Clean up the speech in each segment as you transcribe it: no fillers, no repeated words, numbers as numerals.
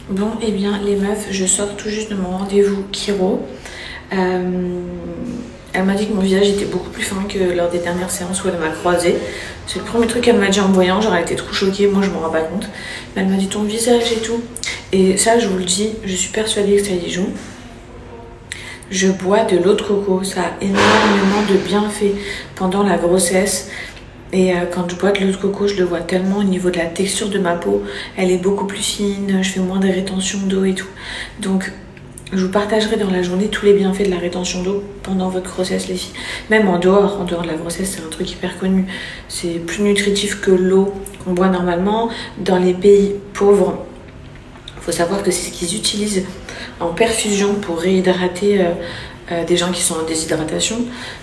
Bon, et bien les meufs, je sors tout juste de mon rendez-vous chiro. Elle m'a dit que mon visage était beaucoup plus fin que lors des dernières séances où elle m'a croisée. C'est le premier truc qu'elle m'a dit en me voyant, j'aurais été trop choquée, moi je m'en rends pas compte. Mais elle m'a dit ton visage et tout. Et ça, je vous le dis, je suis persuadée que ça y joue. Je bois de l'eau de coco, ça a énormément de bienfaits pendant la grossesse. Et quand je bois de l'eau de coco, je le vois tellement au niveau de la texture de ma peau. Elle est beaucoup plus fine, je fais moins de rétention d'eau et tout. Donc, je vous partagerai dans la journée tous les bienfaits de la rétention d'eau pendant votre grossesse, les filles. Même en dehors de la grossesse, c'est un truc hyper connu. C'est plus nutritif que l'eau qu'on boit normalement. Dans les pays pauvres, il faut savoir que c'est ce qu'ils utilisent en perfusion pour réhydrater des gens qui sont en déshydratation.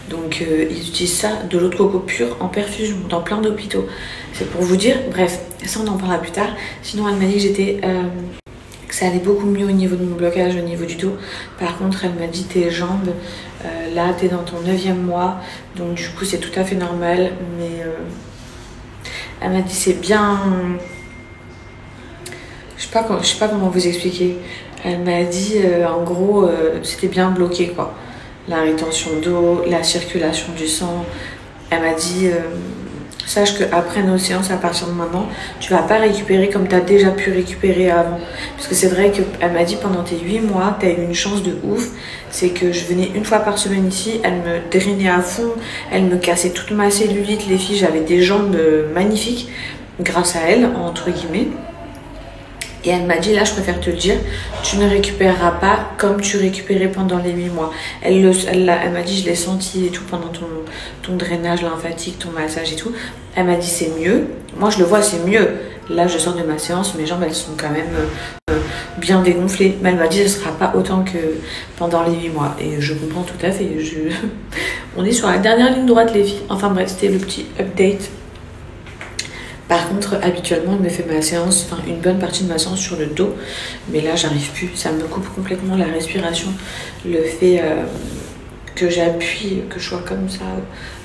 Donc ils utilisent ça, de l'eau de coco pure en perfusion dans plein d'hôpitaux. C'est pour vous dire, bref, ça on en parlera plus tard. Sinon elle m'a dit que ça allait beaucoup mieux au niveau de mon blocage, au niveau du dos. Par contre elle m'a dit tes jambes, là t'es dans ton 9e mois, donc du coup c'est tout à fait normal. Mais elle m'a dit c'est bien, je sais pas comment vous expliquer. Elle m'a dit, en gros, c'était bien bloqué, quoi. La rétention d'eau, la circulation du sang. Elle m'a dit, sache qu'après nos séances, à partir de maintenant, tu vas pas récupérer comme tu as déjà pu récupérer avant. Parce que c'est vrai qu'elle m'a dit, pendant tes 8 mois, tu as eu une chance de ouf. C'est que je venais une fois par semaine ici, elle me drainait à fond, elle me cassait toute ma cellulite. Les filles, j'avais des jambes magnifiques grâce à elle, entre guillemets. Et elle m'a dit, là, je préfère te le dire, tu ne récupéreras pas comme tu récupérais pendant les 8 mois. Elle m'a dit, je l'ai senti et tout pendant ton drainage lymphatique, ton massage et tout. Elle m'a dit, c'est mieux. Moi, je le vois, c'est mieux. Là, je sors de ma séance, mes jambes, elles sont quand même bien dégonflées. Mais elle m'a dit, ce ne sera pas autant que pendant les 8 mois. Et je comprends tout à fait. On est sur la dernière ligne droite, les filles. Enfin bref, c'était le petit update. Par contre, habituellement, elle me fait ma séance, enfin une bonne partie de ma séance sur le dos. Mais là, j'arrive plus. Ça me coupe complètement la respiration. Le fait que j'appuie, que je sois comme ça,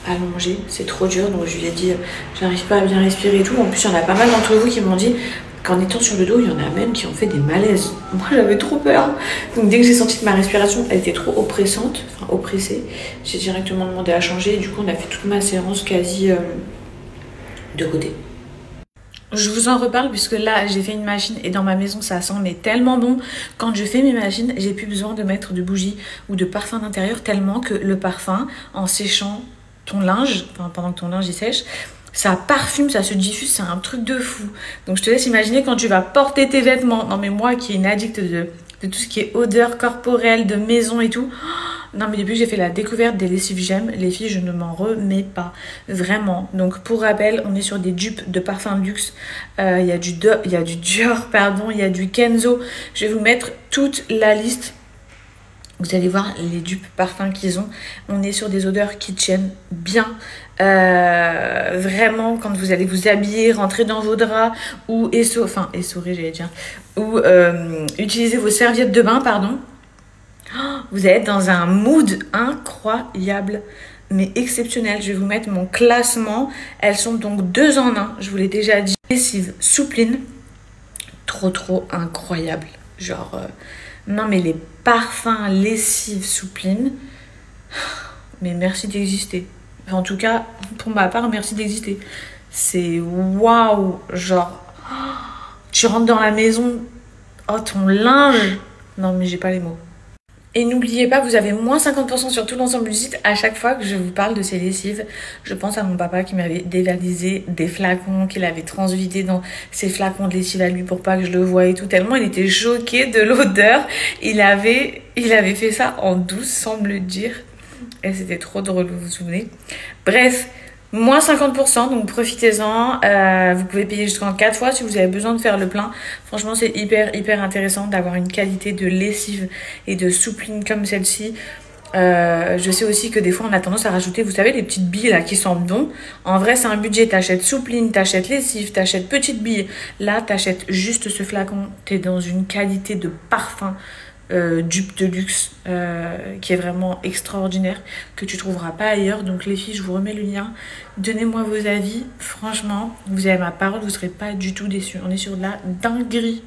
allongée, c'est trop dur. Donc, je lui ai dit, j'arrive pas à bien respirer et tout. En plus, il y en a pas mal d'entre vous qui m'ont dit qu'en étant sur le dos, il y en a même qui ont fait des malaises. Moi, j'avais trop peur. Donc, dès que j'ai senti que ma respiration, elle était trop oppressante, enfin oppressée, j'ai directement demandé à changer. Et du coup, on a fait toute ma séance quasi de côté. Je vous en reparle puisque là j'ai fait une machine et dans ma maison ça sent mais tellement bon. Quand je fais mes machines, j'ai plus besoin de mettre de bougies ou de parfum d'intérieur tellement que le parfum, en séchant ton linge, enfin pendant que ton linge il sèche, ça parfume, ça se diffuse, c'est un truc de fou. Donc je te laisse imaginer quand tu vas porter tes vêtements. Non mais moi qui est une addict de tout ce qui est odeur corporelle, de maison et tout. Non mais depuis que j'ai fait la découverte des lessives J'aime, les filles, je ne m'en remets pas, vraiment. Donc pour rappel, on est sur des dupes de parfum de luxe. Il y a du Dior, pardon, il y a du Kenzo. Je vais vous mettre toute la liste. Vous allez voir les dupes parfums qu'ils ont. On est sur des odeurs qui tiennent bien. Vraiment, quand vous allez vous habiller, rentrer dans vos draps ou essorer, j'allais dire, ou utiliser vos serviettes de bain, pardon. Vous allez être dans un mood incroyable, mais exceptionnel. Je vais vous mettre mon classement. Elles sont donc 2 en 1, je vous l'ai déjà dit. Lessive Soupline, trop incroyable. Genre, non mais les parfums lessive Soupline, mais merci d'exister. En tout cas, pour ma part, merci d'exister. C'est waouh, genre, tu rentres dans la maison, oh ton linge, non mais j'ai pas les mots. Et n'oubliez pas, vous avez moins 50% sur tout l'ensemble du site à chaque fois que je vous parle de ces lessives. Je pense à mon papa qui m'avait dévalisé des flacons, qu'il avait transvidé dans ses flacons de lessive à lui pour pas que je le voie et tout. Tellement il était choqué de l'odeur. Il avait fait ça en douce sans me le dire. Et c'était trop drôle, vous vous souvenez. Bref, moins 50%, donc profitez-en. Vous pouvez payer jusqu'en 4 fois si vous avez besoin de faire le plein. Franchement, c'est hyper intéressant d'avoir une qualité de lessive et de soupline comme celle-ci. Je sais aussi que des fois, on a tendance à rajouter, vous savez, les petites billes là qui sentent bon. En vrai, c'est un budget. T'achètes soupline, t'achètes lessive, t'achètes petites billes. Là, t'achètes juste ce flacon. T'es dans une qualité de parfum dupe de luxe qui est vraiment extraordinaire, que tu trouveras pas ailleurs. Donc les filles, je vous remets le lien. Donnez-moi vos avis. Franchement, vous avez ma parole, vous serez pas du tout déçus. On est sur de la dinguerie.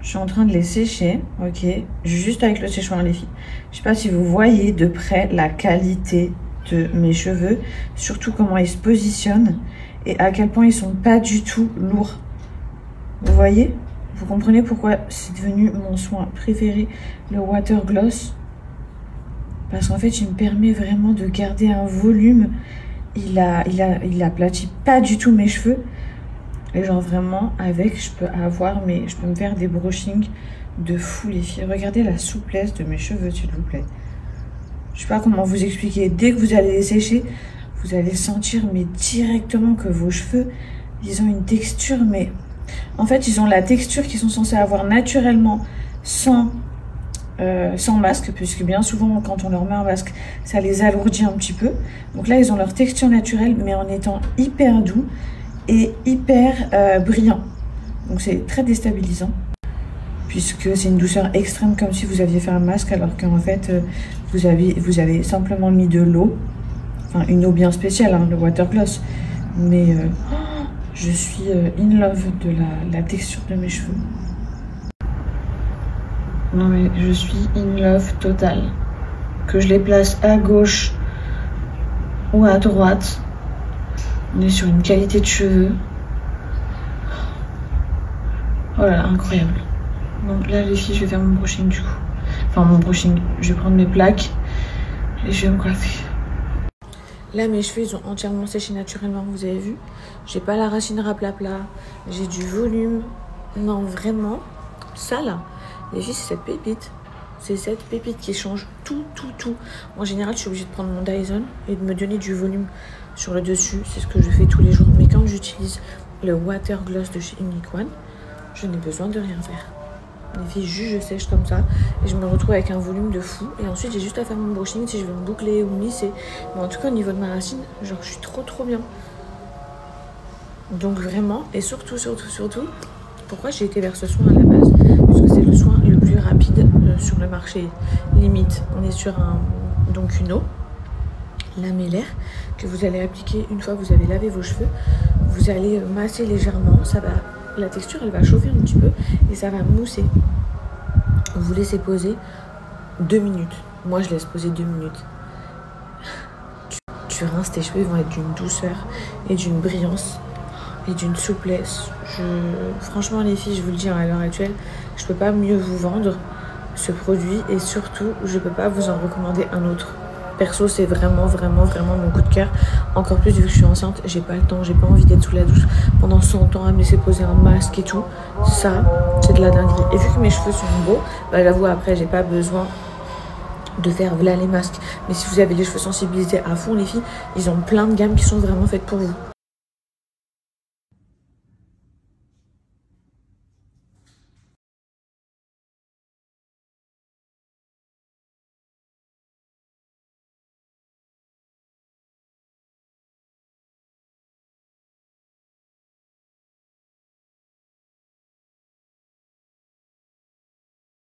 Je suis en train de les sécher, ok, juste avec le séchoir les filles. Je sais pas si vous voyez de près la qualité de mes cheveux, surtout comment ils se positionnent et à quel point ils sont pas du tout lourds. Vous voyez? Vous comprenez pourquoi c'est devenu mon soin préféré, le water gloss? Parce qu'en fait, il me permet vraiment de garder un volume. Il aplatit pas du tout mes cheveux. Et genre vraiment, avec, je peux me faire des brushings de fou les filles. Regardez la souplesse de mes cheveux, s'il vous plaît. Je sais pas comment vous expliquer. Dès que vous allez les sécher, vous allez sentir mais directement que vos cheveux, ils ont une texture, mais en fait, ils ont la texture qu'ils sont censés avoir naturellement sans masque, puisque bien souvent, quand on leur met un masque, ça les alourdit un petit peu. Donc là, ils ont leur texture naturelle, mais en étant hyper doux et hyper brillant. Donc c'est très déstabilisant, puisque c'est une douceur extrême, comme si vous aviez fait un masque, alors qu'en fait vous avez simplement mis de l'eau, enfin une eau bien spéciale, hein, le water gloss, mais je suis in love de la texture de mes cheveux. Non mais je suis in love total. Que je les place à gauche ou à droite, on est sur une qualité de cheveux. Oh là là, incroyable. Donc là les filles, je vais faire mon brushing du coup. Enfin mon brushing, je vais prendre mes plaques et je vais me coiffer. Là mes cheveux ils ont entièrement séché naturellement, vous avez vu. J'ai pas la racine raplapla, j'ai du volume. Non vraiment, ça là, les filles c'est cette pépite. C'est cette pépite qui change tout. En général, je suis obligée de prendre mon Dyson et de me donner du volume sur le dessus. C'est ce que je fais tous les jours. Mais quand j'utilise le Water Gloss de chez Unique One, je n'ai besoin de rien faire. Les filles, juste je sèche comme ça et je me retrouve avec un volume de fou. Et ensuite, j'ai juste à faire mon brushing si je veux me boucler ou me lisser. Mais en tout cas, au niveau de ma racine, genre, je suis trop bien. Donc vraiment, et surtout, pourquoi j'ai été vers ce soin à la base? Parce que c'est le soin le plus rapide sur le marché. Limite, on est sur une eau lamellaire que vous allez appliquer une fois que vous avez lavé vos cheveux. Vous allez masser légèrement, la texture elle va chauffer un petit peu et ça va mousser. Vous laissez poser 2 minutes. Moi je laisse poser 2 minutes. Tu rinces tes cheveux, ils vont être d'une douceur et d'une brillance et d'une souplesse. Franchement les filles, je vous le dis à l'heure actuelle, je peux pas mieux vous vendre ce produit et surtout je peux pas vous en recommander un autre. Perso c'est vraiment mon coup de cœur. Encore plus vu que je suis enceinte, j'ai pas le temps, j'ai pas envie d'être sous la douche pendant 100 ans à me laisser poser un masque et tout. Ça c'est de la dinguerie. Et vu que mes cheveux sont beaux, bah j'avoue après j'ai pas besoin de faire là les masques. Mais si vous avez les cheveux sensibilisés à fond les filles, ils ont plein de gammes qui sont vraiment faites pour vous.